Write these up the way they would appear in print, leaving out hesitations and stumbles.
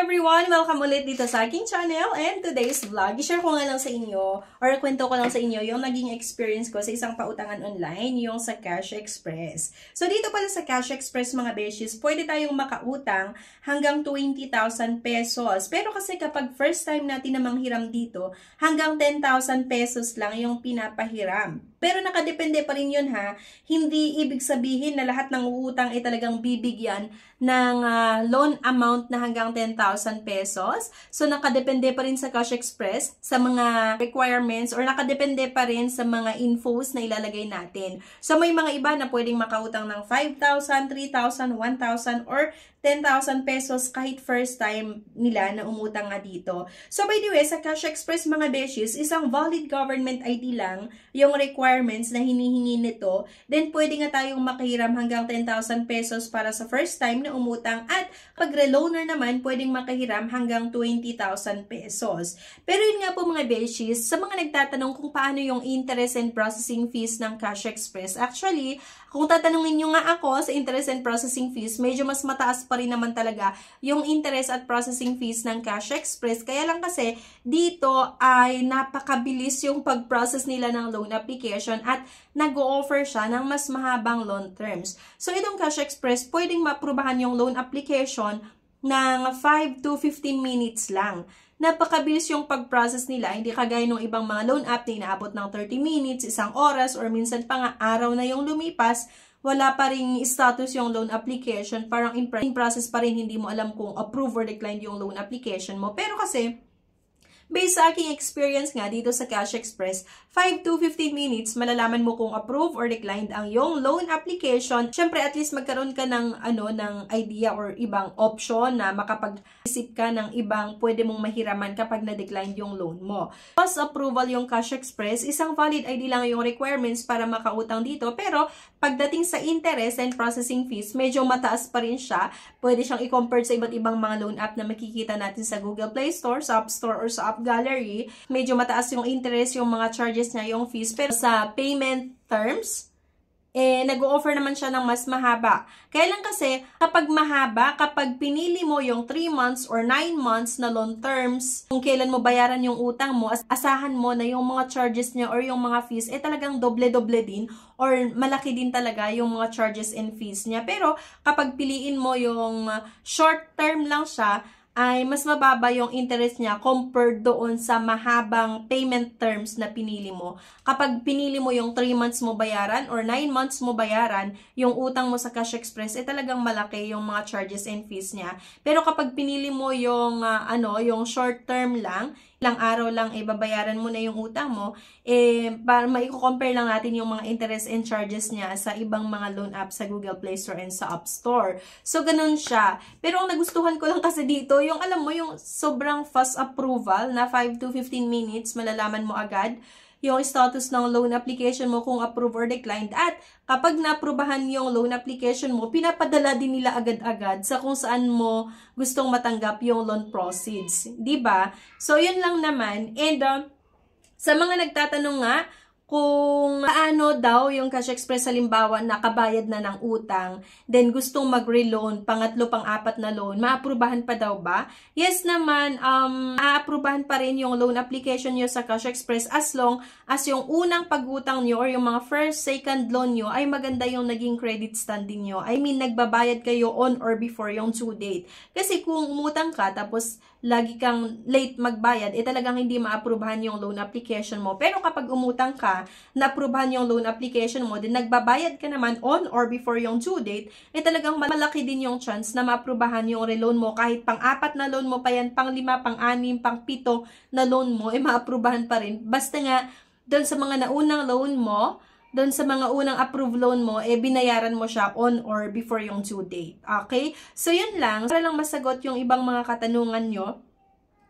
everyone! Welcome ulit dito sa aking channel and today's vlog. I-share ko nga lang sa inyo or kwento ko lang sa inyo yung naging experience ko sa isang pautangan online, yung sa Cash Express. So dito pala sa Cash Express mga beshies, pwede tayong makautang hanggang 20,000 pesos. Pero kasi kapag first time natin na manghiram dito, hanggang 10,000 pesos lang yung pinapahiram. Pero nakadepende pa rin yun ha. Hindi ibig sabihin na lahat ng uutang ay talagang bibigyan ng loan amount na hanggang 10,000 pesos. So nakadepende pa rin sa Cash Express sa mga requirements or nakadepende pa rin sa mga infos na ilalagay natin. So may mga iba na pwedeng makautang ng 5,000, 3,000, 1,000 or 10,000 pesos kahit first time nila na umutang nga dito. So by the way, sa Cash Express mga beshies, isang valid government ID lang yung requirements na hinihingi nito. Then pwede nga tayong makahiram hanggang 10,000 pesos para sa first time na umutang at pag reloaner naman, pwedeng makahiram hanggang 20,000 pesos. Pero yun nga po mga beshies, sa mga nagtatanong kung paano yung interest and processing fees ng Cash Express, actually, kung tatanungin nyo nga ako sa interest and processing fees, medyo mas mataas pa rin naman talaga yung interest at processing fees ng Cash Express. Kaya lang kasi dito ay napakabilis yung pag-process nila ng loan application at nag-o-offer siya ng mas mahabang loan terms. So itong Cash Express, pwedeng maaprubahan yung loan application ng 5 to 15 minutes lang. Napakabilis yung pag-process nila, hindi kagaya ng ibang mga loan app na inaabot ng 30 minutes, isang oras, or minsan pa nga araw na yung lumipas, wala pa ring status yung loan application, parang in process pa rin, hindi mo alam kung approve or decline yung loan application mo. Pero kasi, based sa aking experience nga dito sa Cash Express, 5 to 15 minutes, malalaman mo kung approve or declined ang yung loan application. Siyempre, at least magkaroon ka ng, ng idea or ibang option na makapag-isip ka ng ibang pwede mong mahiraman kapag na-decline yung loan mo. Post approval yung Cash Express, isang valid ID lang yung requirements para makautang dito. Pero, pagdating sa interest and processing fees, medyo mataas pa rin siya. Pwede siyang i-compare sa iba't ibang mga loan app na makikita natin sa Google Play Store, sa App Store, or sa App Gallery. Medyo mataas yung interest, yung mga charges niya, yung fees. Pero sa payment terms, nag-o-offer naman siya ng mas mahaba. Kaya lang kasi, kapag mahaba, kapag pinili mo yung 3 months or 9 months na loan terms, kung kailan mo bayaran yung utang mo, asahan mo na yung mga charges niya or yung mga fees, talagang doble-doble din or malaki din talaga yung mga charges and fees niya. Pero, kapag piliin mo yung short term lang siya, ay mas mababa yung interest niya compared doon sa mahabang payment terms na pinili mo. Kapag pinili mo yung 3 months mo bayaran or 9 months mo bayaran, yung utang mo sa Cash Express, talagang malaki yung mga charges and fees niya. Pero kapag pinili mo yung, yung short term lang, ilang araw lang, babayaran mo na yung utang mo, para maiko-compare lang natin yung mga interest and charges niya sa ibang mga loan app sa Google Play Store and sa App Store. So, ganun siya. Pero ang nagustuhan ko lang kasi dito, yung alam mo, yung sobrang fast approval na 5 to 15 minutes, malalaman mo agad yung status ng loan application mo kung approve or declined. At kapag na-approbahan yung loan application mo, pinapadala din nila agad-agad sa kung saan mo gustong matanggap yung loan proceeds. Diba? So, yun lang naman. And sa mga nagtatanong nga, kung paano daw yung Cash Express halimbawa nakabayad na ng utang, then gustong mag-reloan, pangatlo, pang-apat na loan, maaprubahan pa daw ba? Yes naman, maaprubahan pa rin yung loan application nyo sa Cash Express as long as yung unang pag-utang nyo or yung mga first, second loan nyo ay maganda yung naging credit standing nyo. I mean, nagbabayad kayo on or before yung due date. Kasi kung umutang ka, tapos lagi kang late magbayad, talagang hindi maaprubahan yung loan application mo. Pero kapag umutang ka, na-aprubahan yung loan application mo, din nagbabayad ka naman on or before yung due date, talagang malaki din yung chance na maaprubahan yung reloan mo. Kahit pang-4 na loan mo pa yan, pang-5, pang-6, pang-7 na loan mo, maaprubahan pa rin. Basta nga, doon sa mga naunang loan mo, doon sa mga unang approved loan mo, binayaran mo siya on or before yung due date. Okay? So, yun lang. Para lang masagot yung ibang mga katanungan nyo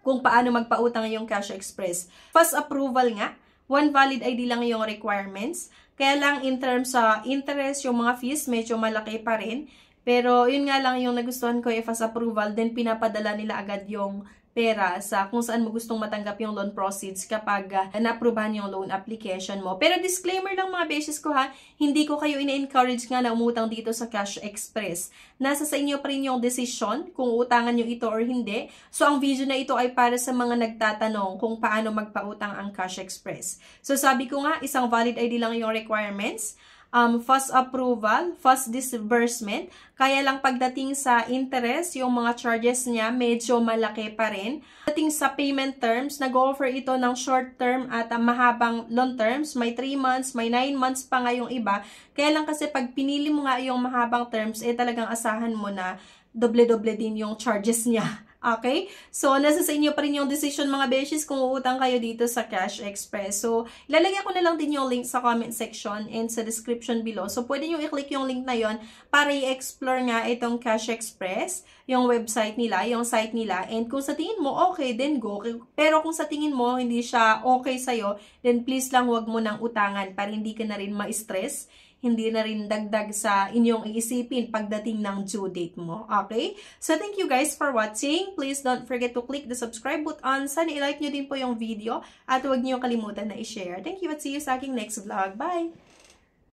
kung paano magpautang yung Cash Express. Fast approval nga. One valid ID lang yung requirements. Kaya lang in terms sa interest, yung mga fees, medyo malaki pa rin. Pero, yun nga lang yung nagustuhan ko, fast approval, then pinapadala nila agad yung pera sa kung saan mo gustong matanggap yung loan proceeds kapag na-approvehan yung loan application mo. Pero disclaimer lang mga beses ko ha, hindi ko kayo ina-encourage nga na umutang dito sa Cash Express. Nasa sa inyo pa rin yung decision kung utangan nyo ito or hindi. So, ang video na ito ay para sa mga nagtatanong kung paano magpautang ang Cash Express. So, sabi ko nga, isang valid ID lang yung requirements. Fast approval, fast disbursement. Kaya lang pagdating sa interest, yung mga charges niya medyo malaki pa rin. Pagdating sa payment terms, nag-offer ito ng short term at mahabang long terms. May 3 months, may 9 months pa nga yung iba. Kaya lang kasi pag pinili mo nga yung mahabang terms, talagang asahan mo na doble-doble din yung charges niya. Okay? So, nasa sa inyo pa rin yung decision mga beshes kung uutang kayo dito sa Cash Express. So, ilalagay ko na lang din yung link sa comment section and sa description below. So, pwede nyo i-click yung link na yon para i-explore nga itong Cash Express, yung website nila, yung site nila. And kung sa tingin mo okay, then go. Pero kung sa tingin mo hindi siya okay sa'yo, then please lang wag mo nang utangan para hindi ka na rin ma-stress. Hindi na rin dagdag sa inyong iisipin pagdating ng due date mo. Okay? So, thank you guys for watching. Please don't forget to click the subscribe button. Sana i-like nyo din po yung video at huwag nyo kalimutan na i-share. Thank you at see you sa aking next vlog. Bye!